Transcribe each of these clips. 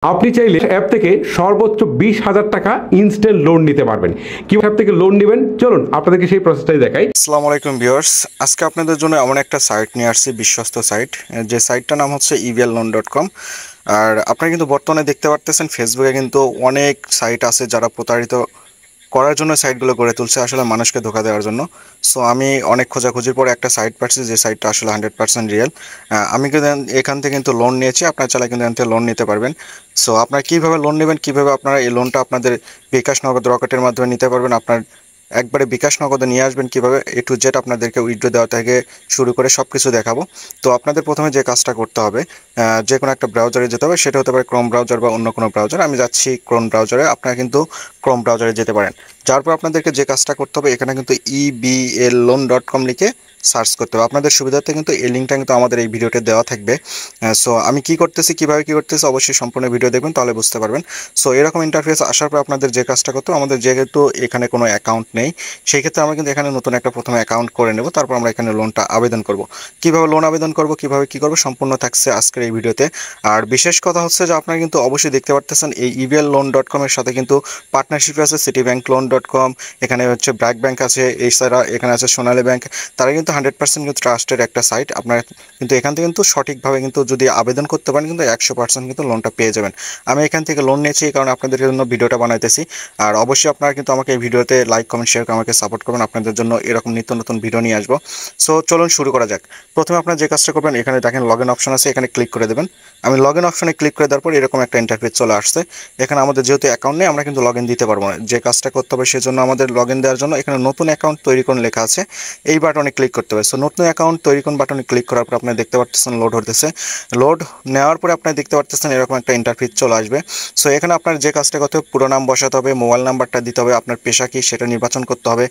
আপনি চাইলে অ্যাপ থেকে সর্বোচ্চ 20,000 টাকা ইনস্ট্যান্ট লোন নিতে পারবেন। কিভাবে অ্যাপ থেকে লোন নেবেন চলুন আপনাদেরকে সেই প্রসেসটাই দেখাই। আসসালামু আলাইকুম ভিউয়ার্স, আজকে আপনাদের জন্য এমন একটা সাইট নিয়ে আসছি, বিশ্বস্ত সাইট। যে সাইটটার নাম হচ্ছে evalloan.com। আর আপনারা কিন্তু বর্তমানে দেখতে পারতেছেন ফেসবুকে কিন্তু অনেক সাইট আছে যারা প্রতারিত করার জন্য সাইটগুলো গড়ে তুলছে, আসলে মানুষকে ধোঁকা দেওয়ার জন্য। সো আমি অনেক খোঁজাখুঁজির পরে একটা সাইট পাচ্ছি যে সাইটটা আসলে 100% রিয়েল। আমি কিন্তু এখান থেকে কিন্তু লোন নিয়েছি, আপনারা চাইলে কিন্তু এখান থেকে লোন নিতে পারবেন। সো আপনারা কীভাবে লোন নেবেন, কীভাবে আপনারা এই লোনটা আপনাদের বিকাশ নগদ রকেটের মাধ্যমে নিতে পারবেন, আপনার একবারে বিকাশ নগদে নিয়ে আসবেন, কীভাবে A to Z আপনাদেরকে উইথড্র দেওয়া থেকে শুরু করে সব কিছু দেখাবো। তো আপনাদের প্রথমে যে কাজটা করতে হবে, যে কোনো একটা ব্রাউজারে যেতে হবে, সেটা হতে পারে ক্রোম ব্রাউজার বা অন্য কোনো ব্রাউজার। আমি যাচ্ছি ক্রোম ব্রাউজারে, আপনারা কিন্তু ক্রোম ব্রাউজারে যেতে পারেন। যার পর আপনাদেরকে যে কাজটা করতে হবে, এখানে কিন্তু evalloan.com লিখে সার্চ করতে হবে। আপনাদের সুবিধার্থে কিন্তু এই লিঙ্কটা কিন্তু আমাদের এই ভিডিওতে দেওয়া থাকবে। সো আমি কি করতেছি, কীভাবে কী করতেছি, অবশ্যই সম্পূর্ণ ভিডিও দেখবেন, তাহলে বুঝতে পারবেন। সো এরকম ইন্টারফেস আসার পর আপনাদের যে কাজটা করতে হবে, আমাদের যেহেতু এখানে কোনো অ্যাকাউন্ট নেই, সেই ক্ষেত্রে আমরা কিন্তু এখানে নতুন একটা প্রথমে অ্যাকাউন্ট করে নেব, তারপর আমরা এখানে লোনটা আবেদন করব। কীভাবে লোন আবেদন করব, কীভাবে কী করবো, সম্পূর্ণ থাকছে আজকের এই ভিডিওতে। আর বিশেষ কথা হচ্ছে যে আপনারা কিন্তু অবশ্যই দেখতে পারতেছেন এই evalloan.com এর সাথে কিন্তু পার্টনারশিপ আছে citibankloan.com, এখানে হচ্ছে ব্র্যাক ব্যাংক আছে, এছাড়া এখানে আছে সোনালী ব্যাংক। তারা কিন্তু 100% কিন্তু ট্রাস্টেড একটা সাইট। আপনারা কিন্তু এখান থেকে কিন্তু সঠিকভাবে কিন্তু যদি আবেদন করতে পারেন, কিন্তু 100% কিন্তু লোনটা পেয়ে যাবেন। আমি এখান থেকে লোন নিয়েছি, এই কারণে আপনাদের জন্য ভিডিওটা বানাইতেছি। আর অবশ্যই আপনারা কিন্তু আমাকে এই ভিডিওতে লাইক কমেন্ট শেয়ার করে আমাকে সাপোর্ট করবেন, আপনাদের জন্য এরকম নিত্য নতুন ভিডিও নিয়ে আসবো। সো চলুন শুরু করা যাক। প্রথমে আপনারা যে কাজটা করবেন, এখানে দেখেন লগ ইন অপশন আছে, এখানে ক্লিক করে দেবেন। আমি লগ ইন অপশনে ক্লিক করে দেওয়ার পর এরকম একটা ইন্টারফেস চলে আসছে। এখানে আমাদের যেহেতু অ্যাকাউন্ট নেই, আমরা কিন্তু লগ ইন দিতে পারবো না। যে কাজটা করতে হবে সেজন্য আমাদের লগ ইন দেওয়ার জন্য এখানে নতুন অ্যাকাউন্ট তৈরি করুন লেখা আছে, এই বাটনে ক্লিক করতে হবে। সো নতুন অ্যাকাউন্ট তৈরি করুন বাটনে ক্লিক করার পর আপনি দেখতে পাচ্ছেন লোড হতেছে। লোড নেওয়ার পরে আপনি দেখতে পাচ্ছেন এরকম একটা ইন্টারফেস চলে আসবে। সো এখানে আপনার যে কাজটা করতে হবে, পুরো নাম বসাতে হবে, মোবাইল নাম্বারটা দিতে হবে, আপনার পেশা কি সেটা নির্বাচন করতে হবে।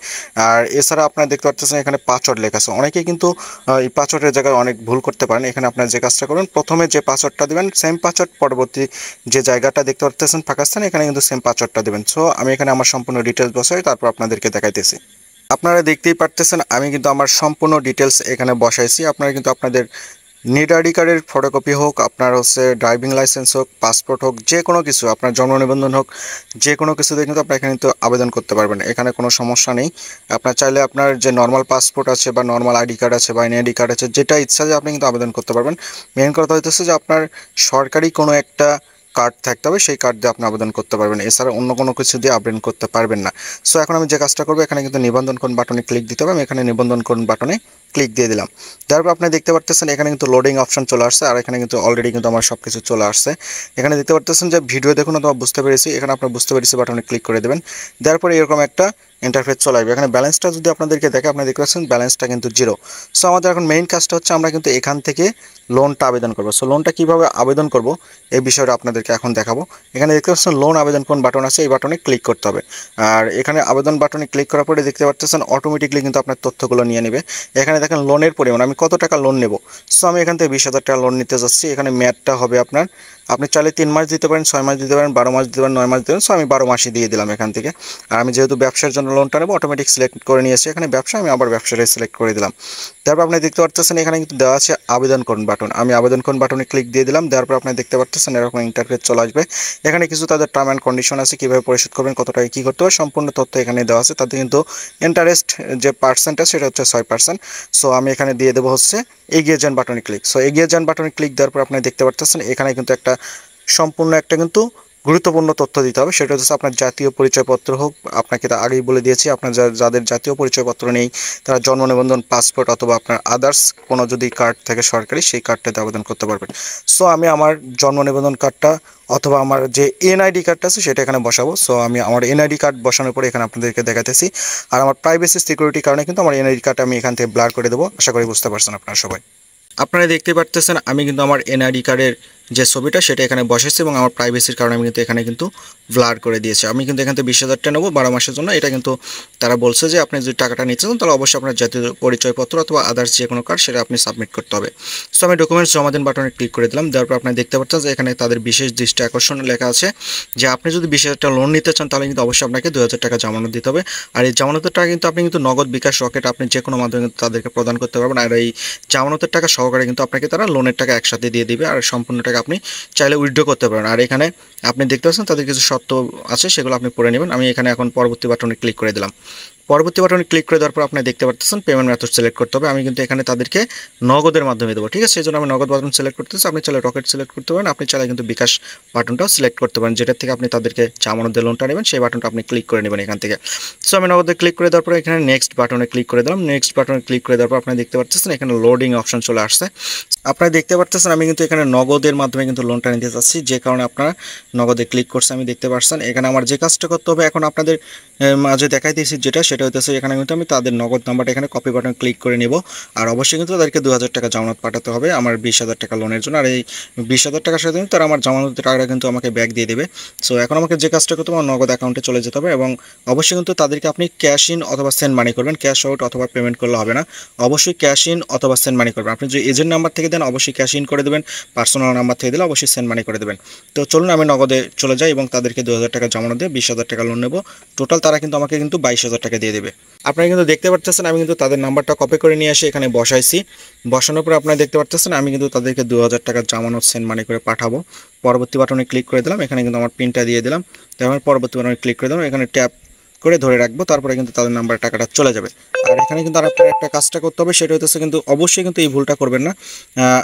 আর এছাড়া আপনারা দেখতে পাচ্ছেন এখানে পাসওয়ার্ড লেখা আছে। অনেকেই কিন্তু এই পাসওয়ার্ডের জায়গায় অনেক ভুল করতে পারেন। এখানে আপনার যে কাজটা করুন, প্রথমে যে পাসওয়ার্ডটা দেবেন সেম পাসওয়ার্ড, পরবর্তী যে জায়গাটা দেখতে পাচ্ছেন ফাঁকা স্থান, এখানে কিন্তু সেম পাসওয়ার্ডটা দেবেন। সো আমি এখানে আমার সম্পূর্ণ ডিটেলস বসাই, তারপর আপনাদেরকে দেখাইতেছি। আপনারা দেখতেই পারতেছেন আমি কিন্তু আমার সম্পূর্ণ ডিটেলস এখানে বসাইছি। আপনারা কিন্তু আপনাদের নিড আইডি কার্ডের ফটোকপি হোক, আপনার হচ্ছে ড্রাইভিং লাইসেন্স হোক, পাসপোর্ট হোক, যে কোনো কিছু, আপনার জন্ম নিবন্ধন হোক, যে কোনো কিছুতে কিন্তু আপনি এখানে কিন্তু আবেদন করতে পারবেন। এখানে কোনো সমস্যা নেই। আপনার চাইলে আপনার যে নর্মাল পাসপোর্ট আছে বা নর্মাল আইডি কার্ড আছে বা এনআইডি কার্ড আছে, যেটা ইচ্ছা যে আপনি কিন্তু আবেদন করতে পারবেন। মেন কথা হইতেছে যে আপনার সরকারি কোনো একটা কার্ড থাকতে হবে, সেই কার্ড দিয়ে আপনি আবেদন করতে পারবেন, এছাড়া অন্য কোনো কিছু দিয়ে আবেদন করতে পারবেন না। সো এখন আমি যে কাজটা করবো, এখানে কিন্তু নিবন্ধন করুন বাটনে ক্লিক দিতে হবে। আমি এখানে নিবন্ধন করুন বাটনে ক্লিক দিয়ে দিলাম। তারপর আপনি দেখতে পারতেছেন এখানে কিন্তু লোডিং অপশন চলে আসছে, আর এখানে কিন্তু অলরেডি কিন্তু আমার সব কিছু চলে আসছে। এখানে দেখতে পারতেছেন যে ভিডিও দেখুন অথবা বুঝতে পেরেছি, এখানে আপনার বুঝতে পেরেছি বাটনে ক্লিক করে দেবেন। তারপরে এরকম একটা ইন্টারফেস চলে আসবে। এখানে ব্যালেন্সটা যদি আপনাদেরকে দেখে, আপনি দেখতে পাচ্ছেন ব্যালেন্সটা কিন্তু 0। সো আমাদের এখন মেইন কাজটা হচ্ছে আমরা কিন্তু এখান থেকে লোনটা আবেদন করবো। সো লোনটা কীভাবে আবেদন করব এই বিষয়টা আপনাদেরকে এখন দেখাবো। এখানে দেখতে পাচ্ছেন লোন আবেদন কোন বাটন আছে, এই বাটনে ক্লিক করতে হবে। আর এখানে আবেদন বাটনে ক্লিক করার পরে দেখতে পাচ্ছেন অটোমেটিকলি কিন্তু আপনার তথ্যগুলো নিয়ে নেবে। এখানে দেখেন লোনের পরিমাণ, আমি কত টাকা লোন নেব। সো আমি এখান থেকে 20,000 টাকা লোন নিতে যাচ্ছি। এখানে মেয়াদটা হবে আপনার, আপনি চাইলে 3 মাস দিতে পারেন, 6 মাস দিতে পারেন, 12 মাস দিতে পারেন, 9 মাস দিতে পারেন। সো আমি 12 মাসই দিয়ে দিলাম এখান থেকে। আর আমি যেহেতু ব্যবসার জন্য লোনটা নেবো, অটোমেটিক সিলেক্ট করে নিয়েছি এখানে ব্যবসা, আমি আবার ব্যবসাটাই সিলেক্ট করে দিলাম। তারপর আপনি দেখতে পাচ্ছেন এখানে কিন্তু দেওয়া আছে আবেদন করুন বাটন, আমি আবেদন করুন বাটনে ক্লিক দিয়ে দিলাম। দেওয়ার পর আপনি দেখতে পাচ্ছেন এরকম ইন্টারফেস চলে আসবে। এখানে কিছু তাদের টার্ম অ্যান্ড কন্ডিশন আছে, কীভাবে পরিশোধ করবেন, কত টাকা কী করতে হবে, সম্পূর্ণ তথ্য এখানে দেওয়া আছে। তাতে কিন্তু ইন্টারেস্ট যে পার্সেন্টেজ সেটা হচ্ছে 6%। সো আমি এখানে দিয়ে দেবো হচ্ছে এগিয়ে যান বাটনে ক্লিক। সো এগিয়ে যান বাটনে ক্লিক দেওয়ার পর আপনি দেখতে পাচ্ছেন এখানে কিন্তু একটা সম্পূর্ণ একটা কিন্তু গুরুত্বপূর্ণ তথ্য দিতে হবে, সেটা হচ্ছে আপনার জাতীয় পরিচয়পত্র হোক। আপনাকে তো আগেই বলে দিয়েছি, আপনার যাদের জাতীয় পরিচয়পত্র নেই তারা জন্ম নিবন্ধন, পাসপোর্ট অথবা আপনার আদার্স কোনো যদি কার্ড থাকে সরকারি, সেই কার্ডটাতে আবেদন করতে পারবেন। সো আমি আমার জন্ম নিবন্ধন কার্ডটা অথবা আমার যে এনআইডি কার্ডটা আছে সেটা এখানে বসাবো। সো আমি আমার এনআইডি কার্ড বসানোর পরে এখানে আপনাদেরকে দেখাতেছি। আর আমার প্রাইভেসি সিকিউরিটির কারণে কিন্তু আমার এনআইডি কার্ডটা আমি এখান থেকে ব্লার করে দেবো। আশা করি বুঝতে পারছেন আপনারা সবাই। আপনারা দেখতে পারতেছেন আমি কিন্তু আমার এনআইডি কার্ডের যে ছবিটা সেটা এখানে বসেছি, এবং আমার প্রাইভেসির কারণে আমি কিন্তু এখানে কিন্তু ব্লার করে দিয়েছি। আমি কিন্তু এখান থেকে 20,000 টাকা নেবো 12 মাসের জন্য। এটা কিন্তু তারা বলছে যে আপনি যদি টাকাটা নিচ্ছেন তাহলে অবশ্যই আপনার জাতীয় পরিচয়পত্র অথবা আদার্স যে কোনো কার্ড সেটা আপনি সাবমিট করতে হবে। সো আমি ডকুমেন্টস জমা দিন বাটনে ক্লিক করে দিলাম। দেওয়ার পর আপনি দেখতে পাচ্ছেন যে এখানে তাদের বিশেষ দৃষ্টি আকর্ষণ লেখা আছে যে আপনি যদি 20,000 টাকা লোন নিতে চান তাহলে কিন্তু অবশ্যই আপনাকে 2,000 টাকা জামানত দিতে হবে। আর এই জামানতের টাকা কিন্তু আপনি কিন্তু নগদ, বিকাশ, রকেট আপনি যে কোনো মাধ্যমে তাদেরকে প্রদান করতে পারবেন। আর এই জামানতের টাকা সহকারে কিন্তু আপনাকে তারা লোনের টাকা একসাথে দিয়ে দিবে, আর সম্পূর্ণ টাকা আপনি চাইলে উইথড্র করতে পারেন। আর এখানে আপনি দেখতে পাচ্ছেন তাদের কিছু শর্ত আছে, সেগুলো আপনি পড়ে নেবেন। আমি এখানে এখন পরবর্তী বাটনে ক্লিক করে দিলাম। পরবর্তী বাটনে ক্লিক করে দেওয়ার পর আপনি দেখতে পাচ্ছেন পেমেন্ট মেথড সিলেক্ট করতে হবে। আমি কিন্তু এখানে তাদেরকে নগদের মাধ্যমে দেবো, ঠিক আছে? সেই জন্য আমি নগদ বাটন সিলেক্ট করতেছি। আপনি চাইলে রকেট সিলেক্ট করতে পারেন, আপনি চাইলে কিন্তু বিকাশ বাটনটাও সিলেক্ট করতে পারেন, যেটার থেকে আপনি তাদেরকে জামানতের লোনটা নেবেন সেই বাটনটা আপনি ক্লিক করে নেবেন এখান থেকে। সো আমি নগদে ক্লিক করে দেওয়ার পর এখানে নেক্সট বাটনে ক্লিক করে দিলাম। নেক্সট বাটনে ক্লিক করে দেওয়ার পর আপনি দেখতে পাচ্ছেন এখানে লোডিং অপশন চলে আসছে। আপনারা দেখতে পাচ্ছেন আমি কিন্তু এখানে নগদের মাধ্যমে কিন্তু লোনটা নিতে চাচ্ছি, যে কারণে আপনারা নগদে ক্লিক করছে আমি দেখতে পাচ্ছেন। এখানে আমার যে কাজটা করতে হবে এখন আপনাদের মাঝে দেখাই দিয়েছি, সেটা হচ্ছে এখানে কিন্তু আমি তাদের নগদ নাম্বারটা এখানে কপি বাটন ক্লিক করে নেব। আর অবশ্যই কিন্তু তাদেরকে 2000 টাকা জামানত পাঠাতে হবে আমার 20,000 টাকা লোনের জন্য। আর এই 20,000 টাকার সাথে তারা আমার জামানতের টাকাটা কিন্তু আমাকে ব্যাক দিয়ে দেবে। সো এখন আমাকে যে কাজটা করতে হবে নগদ অ্যাকাউন্টে চলে যেতে হবে, এবং অবশ্যই কিন্তু তাদেরকে আপনি ক্যাশ ইন অথবা সেন্ড মানি করবেন, ক্যাশ আউট অথবা পেমেন্ট করলে হবে না। অবশ্যই ক্যাশ ইন অথবা সেন্ড মানি করবেন। আপনি যদি এজেন্ট নাম্বার থেকে দেন অবশ্যই ক্যাশ ইন করে দেবেন, পার্সোনাল নাম্বার থেকে দিলে অবশ্যই সেন্ড মানি করে দেবেন। তো চলুন আমি নগদে চলে যাই এবং তাদেরকে 2000 টাকা জামানত দিয়ে 20,000 টাকা লোন নেব। টোটাল তারা কিন্তু আমাকে কিন্তু 22,000 টাকা দিয়ে দেবে। আপনারা কিন্তু দেখতে পাচ্ছেন আমি কিন্তু তাদের নাম্বারটা কপি করে নিয়ে এসে এখানে বসাইছি। বসানোর পর আপনারা দেখতে পাচ্ছেন আমি কিন্তু তাদেরকে 2000 টাকা জামানত সেন্ড মানি করে পাঠাবো। পরবর্তী বাটনে ক্লিক করে দিলাম, এখানে কিন্তু আমার পিনটা দিয়ে দিলাম। তারপর পরবর্তী বাটনে ক্লিক করে দিলাম, এখানে ট্যাপ করে ধরে রাখবো, তারপরে কিন্তু তাদের নাম্বারে টাকাটা চলে যাবে। আর এখানে কিন্তু আপনার একটা কাজটা করতে হবে, সেটা হচ্ছে কিন্তু অবশ্যই কিন্তু এই ভুলটা করবেন না।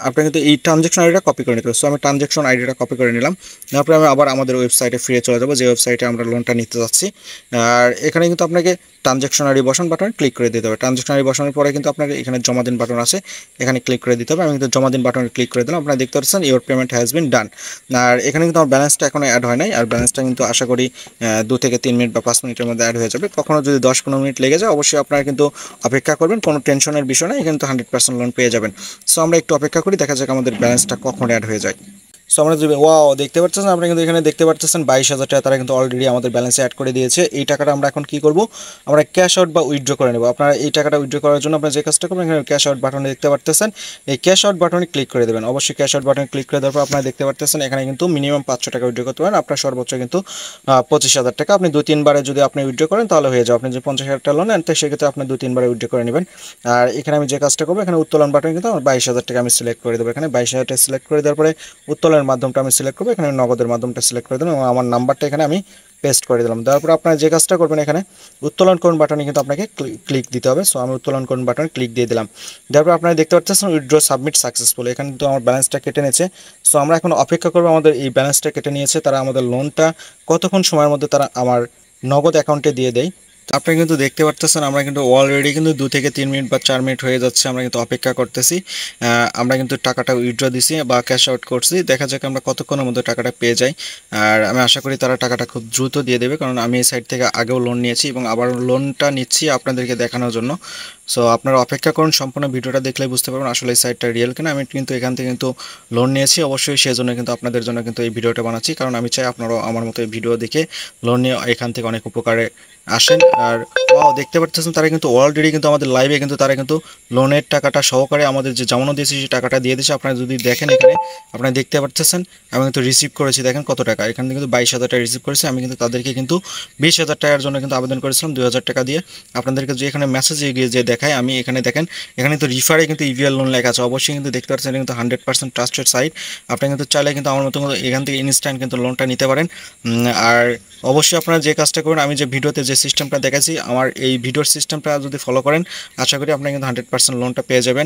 আপনি কিন্তু এই ট্রানজ্যাকশন আইডিটা কপি করে নিতে হবে। সো আমি ট্রানজ্যাকশন আইডিটা কপি করে নিলাম। তারপরে আমি আবার আমাদের ওয়েবসাইটে ফিরে চলে যাবো, যে ওয়েবসাইটে আমরা লোনটা নিতে যাচ্ছি। আর এখানে কিন্তু আপনাকে ট্রানজ্যাকশন আইডি বসান বাটন ক্লিক করে দিতে হবে। ট্রানজ্যাকশন আইডি বসানোর পরে কিন্তু আপনাকে এখানে জমা দিন বাটন আছে, এখানে ক্লিক করে দিতে হবে। আমি কিন্তু জমা দিন বাটনে ক্লিক করে দিলাম। আপনারা দেখতে পাচ্ছেন ইওর পেমেন্ট হ্যাজ বিন ডান। আর এখানে কিন্তু আমার ব্যালেন্সটা এখনো অ্যাড হয় নাই, আর ব্যালেন্সটা কিন্তু আশা করি 2 থেকে 3 মিনিট বা 5 মিনিটের মধ্যে অ্যাড হয়ে যাবে। কখনো যদি 10-15 মিনিট লেগে যায় অবশ্যই আপনারা কিন্তু অপেক্ষা করবেন, কোনো টেনশনের বিষয় না, এখানে তো 100% লোন পেয়ে যাবেন। সো আমরা একটু অপেক্ষা করি, দেখা যাক আমাদের ব্যালেন্সটা কখন অ্যাড হয়ে যায়। সো আমরা যদি ওয়াও দেখতে পাচ্ছেন, আপনি কিন্তু এখানে দেখতে পাচ্ছেন 22,000 টাকা তারা কিন্তু অলরেডি আমাদের ব্যালেন্সে অ্যাড করে দিয়েছে। এই টাকাটা আমরা এখন কি করব, আমরা ক্যাশ আউট বা উইথড্র করে নেব। আপনারা এই টাকাটা উইথড্র করার জন্য আপনারা যে কাজটা করবেন, এখানে ক্যাশ আউট বাটনে দেখতে পাচ্ছেন, এই ক্যাশ আউট বাটনে ক্লিক করে দেবেন। অবশ্যই ক্যাশ আউট বাটনে ক্লিক করে দেওয়ার পর আপনারা দেখতে পাচ্ছেন এখানে কিন্তু মিনিমাম 500 টাকা উইথড্র করতে পারেন, আপনার সর্বোচ্চ কিন্তু 25,000 টাকা। আপনি 2-3 বারে যদি আপনি উইথড্র করেন তাহলে হয়ে যাবে। আপনি যদি 50,000 টাকা লোন নেন তো সেক্ষেত্রে আপনি 2-3 বারে উইথড্র করে নেবেন। আর এখানে আমি যে কাজটা করবো, এখানে উত্তোলন বাটনে কিন্তু আমার 22,000 টাকা আমি সিলেক্ট করে দেবো। এখানে 22,000 টাকা সিলেক্ট করে দেওয়ার পরে উত্তোলনের মাধ্যমটা আমি সিলেক্ট করবো, এখানে নগদের মাধ্যমটা সিলেক্ট করে দিলাম এবং আমার নাম্বারটা এখানে আমি পেস্ট করে দিলাম। তারপর আপনারা যে কাজটা করবেন, এখানে উত্তোলন করুন বাটনে কিন্তু আপনাকে ক্লিক দিতে হবে। সো আমি উত্তোলন করুন বাটনে ক্লিক দিয়ে দিলাম। তারপর আপনারা দেখতে পাচ্ছেন উইথড্র সাবমিট সাকসেসফুল, এখানে কিন্তু আমার ব্যালেন্সটা কেটে নিয়েছে। সো আমরা এখন অপেক্ষা করবো, আমাদের এই ব্যালেন্সটা কেটে নিয়েছে, তারা আমাদের লোনটা কতক্ষণ সময়ের মধ্যে তারা আমার নগদ অ্যাকাউন্টে দিয়ে দেয়। আপনি কিন্তু দেখতে পাচ্ছেন আমরা কিন্তু অলরেডি কিন্তু 2 থেকে 3 মিনিট বা 4 মিনিট হয়ে যাচ্ছে, আমরা কিন্তু অপেক্ষা করতেছি। আমরা কিন্তু টাকাটা উইথড্র দিছি বা ক্যাশ আউট করছি, দেখা যাক আমরা কতক্ষণের মধ্যে টাকাটা পেয়ে যাই। আর আমি আশা করি তারা টাকাটা খুব দ্রুত দিয়ে দেবে, কারণ আমি এই সাইট থেকে আগেও লোন নিয়েছি এবং আবার লোনটা নিচ্ছি আপনাদেরকে দেখানোর জন্য। সো আপনারা অপেক্ষা করুন, সম্পূর্ণ ভিডিওটা দেখলে বুঝতে পারবেন আসলে এই সাইটটা রিয়েল কিনা। আমি কিন্তু এখান থেকে কিন্তু লোন নিয়েছি, অবশ্যই সেজন্য কিন্তু আপনাদের জন্য কিন্তু এই ভিডিওটা বানাচ্ছি, কারণ আমি চাই আপনারাও আমার মতো এই ভিডিও দেখে লোন নিয়ে এখান থেকে অনেক উপকারে আসেন। আর দেখতে পাচ্ছেন তারা কিন্তু অলরেডি কিন্তু আমাদের লাইভে কিন্তু তারা কিন্তু লোনের টাকাটা সহকারে আমাদের যে জামানত দিয়েছি সেই টাকাটা দিয়ে দিয়েছে। আপনারা যদি দেখেন এখানে আপনারা দেখতে পাচ্ছেন আমি কিন্তু রিসিভ করেছি, দেখেন কত টাকা, এখানে কিন্তু 22,000 টাকা রিসিভ করেছি। আমি কিন্তু তাদেরকে কিন্তু 20,000 টাকার জন্য কিন্তু আবেদন করেছিলাম 2,000 টাকা দিয়ে। আপনাদেরকে যে এখানে মেসেজ গিয়ে যে দেখায়, আমি এখানে দেখেন এখানে কিন্তু রিফারে কিন্তু ইভিএল লোন লেখা আছে। অবশ্যই কিন্তু দেখতে পাচ্ছেন এটা কিন্তু 100% ট্রাস্টেড সাইট। আপনি কিন্তু চাইলে কিন্তু আমার মতো এখান থেকে ইনস্ট্যান্ট কিন্তু লোনটা নিতে পারেন। আর অবশ্যই আপনারা যে কাজটা করবেন, আমি যে ভিডিওতে যে সিস্টেমটা দেখাচ্ছি আমার এই ভিডিওর সিস্টেমটা যদি ফলো করেন আশা করি আপনি কিন্তু 100% লোনটা পেয়ে যাবেন।